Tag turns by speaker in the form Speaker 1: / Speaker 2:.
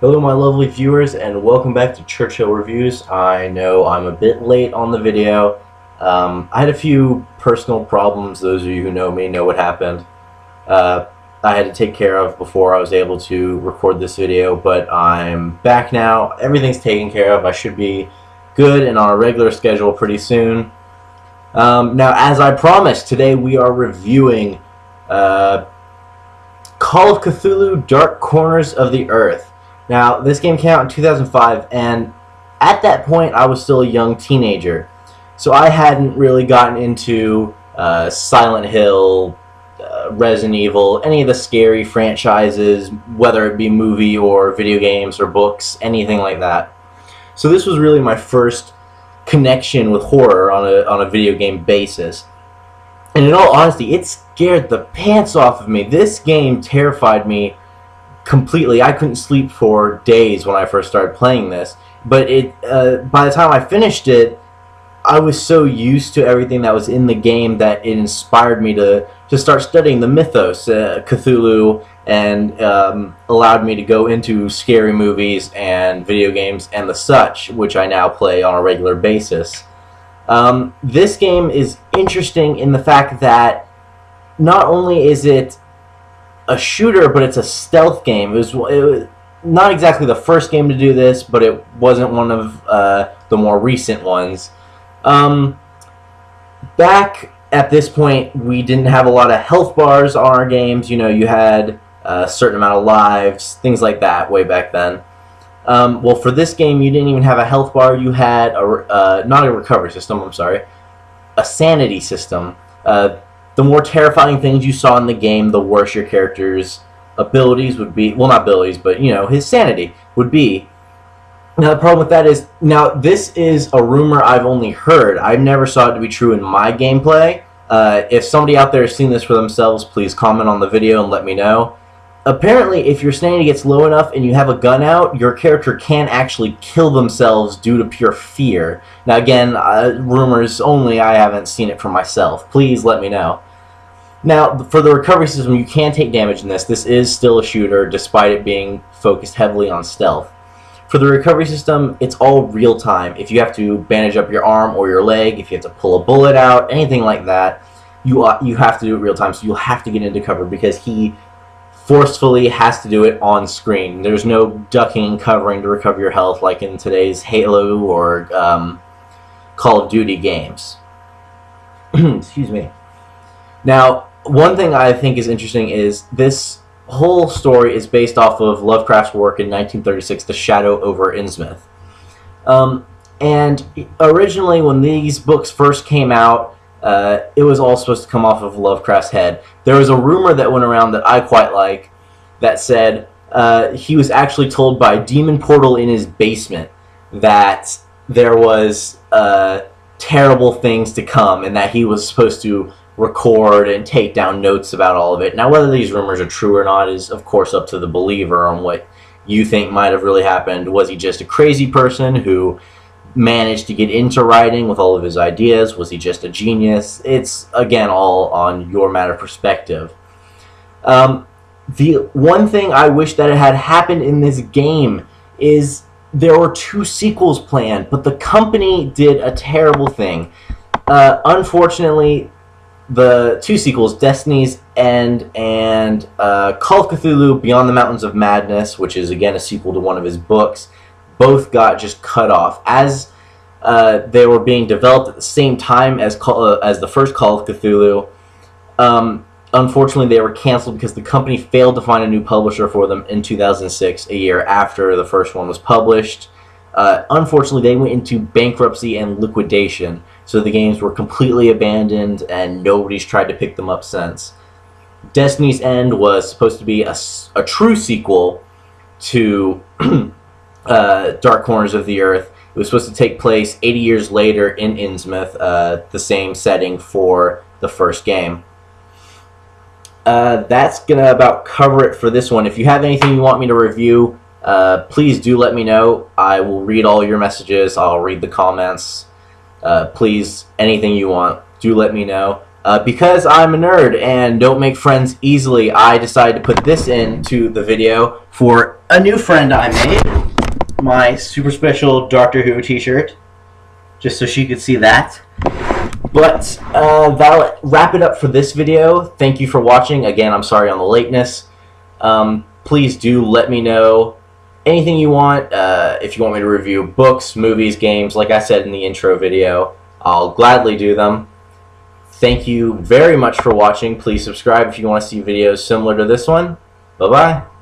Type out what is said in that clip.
Speaker 1: Hello my lovely viewers and welcome back to Churchill Reviews. I know I'm a bit late on the video. I had a few personal problems. Those of you who know me know what happened. I had to take care of before I was able to record this video, but I'm back now. Everything's taken care of. I should be good and on a regular schedule pretty soon. Now, as I promised, today we are reviewing Call of Cthulu Dark Corners of the Earth. Now, this game came out in 2005, and at that point, I was still a young teenager. So I hadn't really gotten into Silent Hill, Resident Evil, any of the scary franchises, whether it be movie or video games or books, anything like that. So this was really my first connection with horror on a video game basis. And in all honesty, it scared the pants off of me. This game terrified me completely. I couldn't sleep for days when I first started playing this. But by the time I finished it, I was so used to everything that was in the game that it inspired me to start studying the mythos, Cthulhu, and allowed me to go into scary movies and video games and the such, which I now play on a regular basis. This game is interesting in the fact that not only is it a shooter, but it's a stealth game. It was not exactly the first game to do this, but it wasn't one of the more recent ones. Back at this point, we didn't have a lot of health bars on our games. You know, you had a certain amount of lives, things like that way back then. Well, for this game, you didn't even have a health bar. You had not a recovery system, I'm sorry, a sanity system. The more terrifying things you saw in the game, the worse your character's abilities would be. Well, not abilities, but, you know, his sanity would be. Now, the problem with that is, now, this is a rumor I've only heard. I never saw it to be true in my gameplay. If somebody out there has seen this for themselves, please comment on the video and let me know. Apparently, if your sanity gets low enough and you have a gun out, your character can actually kill themselves due to pure fear. Now, again, rumors only. I haven't seen it for myself. Please let me know. Now, for the recovery system, you can take damage in this. This is still a shooter, despite it being focused heavily on stealth. For the recovery system, it's all real time. If you have to bandage up your arm or your leg, if you have to pull a bullet out, anything like that, you have to do it real time. So you'll have to get into cover because he forcefully has to do it on screen. There's no ducking and covering to recover your health like in today's Halo or Call of Duty games. Excuse me. Now, one thing I think is interesting is this whole story is based off of Lovecraft's work in 1936, The Shadow over Innsmouth. And originally, when these books first came out, it was all supposed to come off of Lovecraft's head. There was a rumor that went around that I quite like that said he was actually told by a demon portal in his basement that there was terrible things to come and that he was supposed to record and take down notes about all of it. Now, whether these rumors are true or not is, of course, up to the believer on what you think might have really happened. Was he just a crazy person who managed to get into writing with all of his ideas? Was he just a genius? It's, again, all on your matter of perspective. The one thing I wish that had happened in this game is there were 2 sequels planned, but the company did a terrible thing. Unfortunately, the 2 sequels, Destiny's End and Call of Cthulhu Beyond the Mountains of Madness, which is, again, a sequel to one of his books, both got just cut off. As they were being developed at the same time as the first Call of Cthulhu, unfortunately they were canceled because the company failed to find a new publisher for them in 2006, a year after the first one was published. Unfortunately, they went into bankruptcy and liquidation, so the games were completely abandoned and nobody's tried to pick them up since. Destiny's End was supposed to be a true sequel to Dark Corners of the Earth. It was supposed to take place 80 years later in Innsmouth, the same setting for the first game. That's going to about cover it for this one. If you have anything you want me to review, please do let me know. I will read all your messages. I'll read the comments. Please, anything you want, do let me know. Because I'm a nerd and don't make friends easily, I decided to put this into the video for a new friend I made. My super special Doctor Who t-shirt. Just so she could see that. But that'll wrap it up for this video. Thank you for watching. Again, I'm sorry on the lateness. Please do let me know anything you want. If you want me to review books, movies, games, like I said in the intro video, I'll gladly do them. Thank you very much for watching. Please subscribe if you want to see videos similar to this one. Bye-bye.